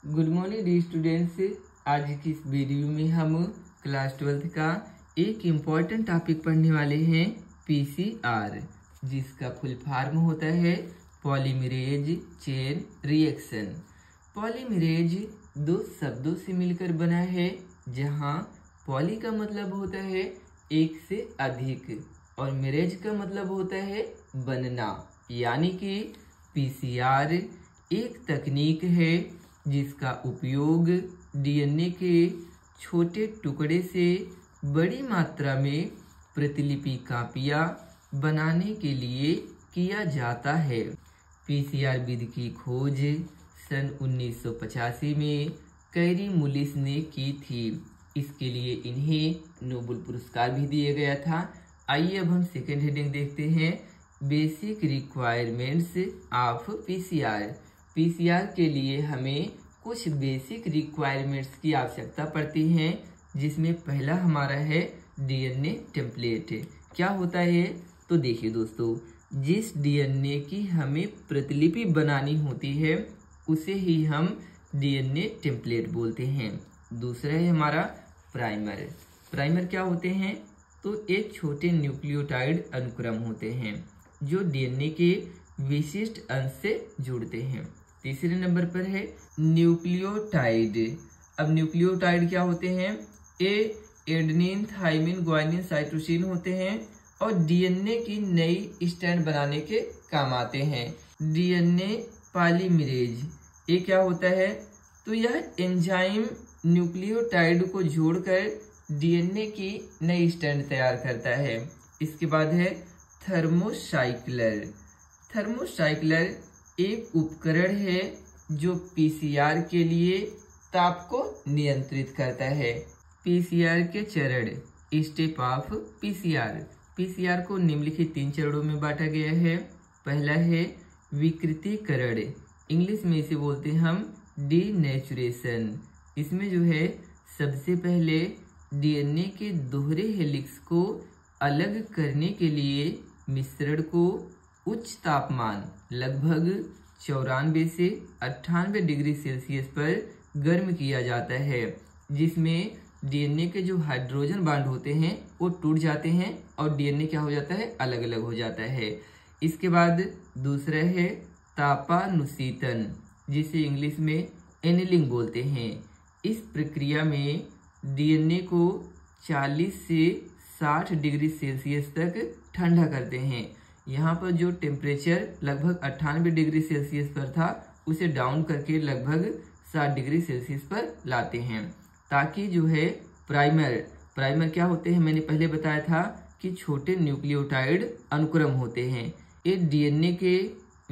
Good morning D students. आज की इस वीडियो में हम क्लास 12 का एक इम्पॉर्टेंट टॉपिक पढ़ने वाले हैं, पीसीआर, जिसका फुल फॉर्म होता है पॉलीमरेज चेन रिएक्शन। पॉलीमरेज दो शब्दों से मिलकर बना है, जहां पॉली का मतलब होता है एक से अधिक और मैरेज का मतलब होता है बनना। यानी कि पीसीआर एक तकनीक है जिसका उपयोग डीएनए के छोटे टुकड़े से बड़ी मात्रा में प्रतिलिपि कापियाँ बनाने के लिए किया जाता है। पीसीआर विधि की खोज सन 1985 में कैरी मुलिस ने की थी। इसके लिए इन्हें नोबेल पुरस्कार भी दिया गया था। आइए अब हम सेकेंड हेडिंग देखते हैं, basic requirements of PCR. PCR के लिए हमें कुछ बेसिक रिक्वायरमेंट्स की आवश्यकता पड़ती है, जिसमें पहला हमारा है डीएनए टेम्पलेट। क्या होता है तो देखिए दोस्तों, जिस डीएनए की हमें प्रतिलिपि बनानी होती है उसे ही हम डीएनए टेम्पलेट बोलते हैं। दूसरा है हमारा प्राइमर। प्राइमर क्या होते हैं तो एक छोटे न्यूक्लियोटाइड अनुक्रम होते हैं जो डीएनए के विशिष्ट अंश से जुड़ते हैं। तीसरे नंबर पर है न्यूक्लियोटाइड। अब न्यूक्लियोटाइड क्या होते हैं, एडेनिन, थाइमिन, ग्वानिन, साइटोसिन होते हैं और डीएनए की नई स्ट्रैंड बनाने के काम आते हैं। डीएनए पॉलीमरेज ये क्या होता है तो यह एंजाइम न्यूक्लियोटाइड को जोड़कर डीएनए की नई स्ट्रैंड तैयार करता है। इसके बाद है थर्मोसाइक्लर। थर्मोसाइक्लर एक उपकरण है जो पीसीआर के लिए ताप को नियंत्रित करता है। पीसीआर के चरण, स्टेप ऑफ पीसीआर। पीसीआर को निम्नलिखित 3 चरणों में बांटा गया है। पहला है विकृतीकरण, इंग्लिश में इसे बोलते हैं हम डीनेचुरेशन। इसमें जो है सबसे पहले डीएनए के दोहरे हेलिक्स को अलग करने के लिए मिश्रण को उच्च तापमान लगभग 94 से 98 डिग्री सेल्सियस पर गर्म किया जाता है, जिसमें डीएनए के जो हाइड्रोजन बांड होते हैं वो टूट जाते हैं और डीएनए क्या हो जाता है, अलग अलग हो जाता है। इसके बाद दूसरा है तापानुशीतन, जिसे इंग्लिश में एनिलिंग बोलते हैं। इस प्रक्रिया में डीएनए को 40 से 60 डिग्री सेल्सियस तक ठंडा करते हैं। यहाँ पर जो टेम्परेचर लगभग 98 डिग्री सेल्सियस पर था उसे डाउन करके लगभग 60 डिग्री सेल्सियस पर लाते हैं, ताकि जो है प्राइमर क्या होते हैं, मैंने पहले बताया था कि छोटे न्यूक्लियोटाइड अनुक्रम होते हैं, ये डीएनए के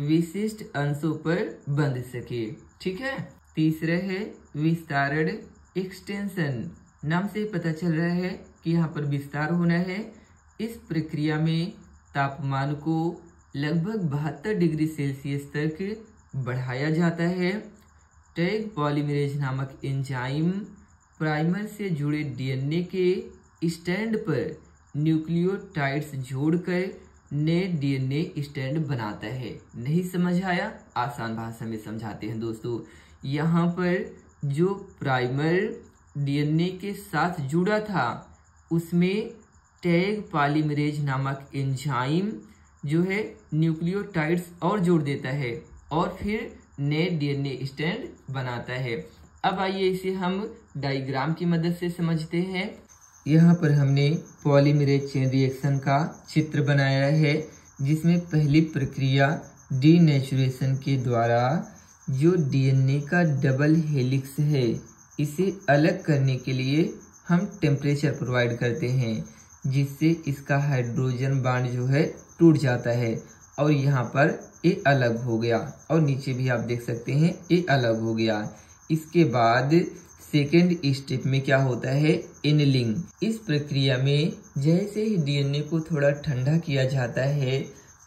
विशिष्ट अंशों पर बंध सके। ठीक है। तीसरा है विस्तारण, एक्सटेंशन। नाम से पता चल रहा है कि यहाँ पर विस्तार होना है। इस प्रक्रिया में तापमान को लगभग 72 डिग्री सेल्सियस तक बढ़ाया जाता है। टैग पॉलीमरेज नामक एंजाइम प्राइमर से जुड़े डीएनए के स्ट्रैंड पर न्यूक्लियोटाइड्स जोड़कर नए डीएनए स्ट्रैंड बनाता है। नहीं समझ आया, आसान भाषा में समझाते हैं दोस्तों। यहाँ पर जो प्राइमर डीएनए के साथ जुड़ा था उसमें टैग पॉलीमरेज नामक एंजाइम जो है न्यूक्लियोटाइड्स और जोड़ देता है और फिर नए डीएनए स्ट्रैंड बनाता है। अब आइए इसे हम डायग्राम की मदद से समझते हैं। यहाँ पर हमने पॉलीमरेज चेन रिएक्शन का चित्र बनाया है, जिसमें पहली प्रक्रिया डीनेचुरेशन के द्वारा जो डीएनए का डबल हेलिक्स है इसे अलग करने के लिए हम टेम्परेचर प्रोवाइड करते हैं, जिससे इसका हाइड्रोजन बांड जो है टूट जाता है और यहाँ पर ये अलग हो गया और नीचे भी आप देख सकते हैं ये अलग हो गया। इसके बाद सेकेंड स्टेप में क्या होता है, एनिलिंग। इस प्रक्रिया में जैसे ही डीएनए को थोड़ा ठंडा किया जाता है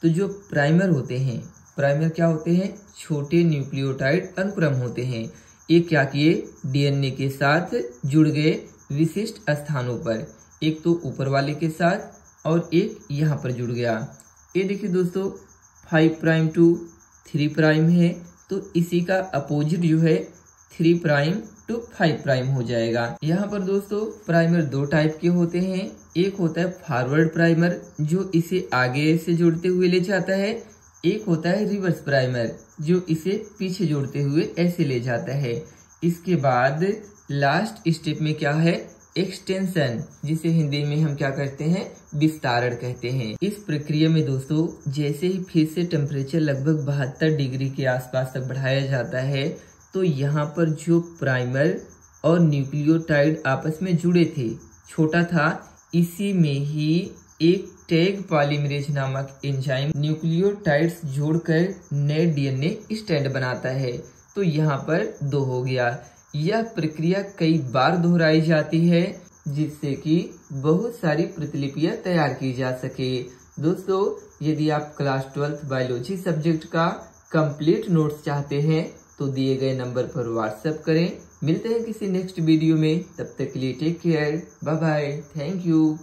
तो जो प्राइमर होते हैं, प्राइमर क्या होते हैं, छोटे न्यूक्लियोटाइड अनुक्रम होते हैं। ये क्या किए, डीएनए के साथ जुड़ गए विशिष्ट स्थानों पर, एक तो ऊपर वाले के साथ और एक यहाँ पर जुड़ गया। ये देखिए दोस्तों 5 प्राइम टू 3 प्राइम है, तो इसी का अपोजिट जो है 3 प्राइम टू 5 प्राइम हो जाएगा। यहाँ पर दोस्तों प्राइमर दो टाइप के होते हैं। एक होता है फॉरवर्ड प्राइमर जो इसे आगे से जोड़ते हुए ले जाता है, एक होता है रिवर्स प्राइमर जो इसे पीछे जोड़ते हुए ऐसे ले जाता है। इसके बाद लास्ट स्टेप में क्या है, एक्सटेंशन, जिसे हिंदी में हम क्या कहते हैं, विस्तारण कहते हैं। इस प्रक्रिया में दोस्तों जैसे ही फिर से टेम्परेचर लगभग 72 डिग्री के आसपास तक बढ़ाया जाता है तो यहाँ पर जो प्राइमर और न्यूक्लियोटाइड आपस में जुड़े थे, छोटा था, इसी में ही एक टैग पॉलीमरेज नामक एंजाइम न्यूक्लियोटाइड्स जोड़कर नए डीएनए स्ट्रैंड बनाता है। तो यहाँ पर 2 हो गया। यह प्रक्रिया कई बार दोहराई जाती है जिससे कि बहुत सारी प्रतिलिपियां तैयार की जा सके। दोस्तों यदि आप क्लास 12th बायोलॉजी सब्जेक्ट का कंप्लीट नोट्स चाहते हैं तो दिए गए नंबर पर व्हाट्सएप करें। मिलते हैं किसी नेक्स्ट वीडियो में, तब तक के लिए take care, bye bye, thank you.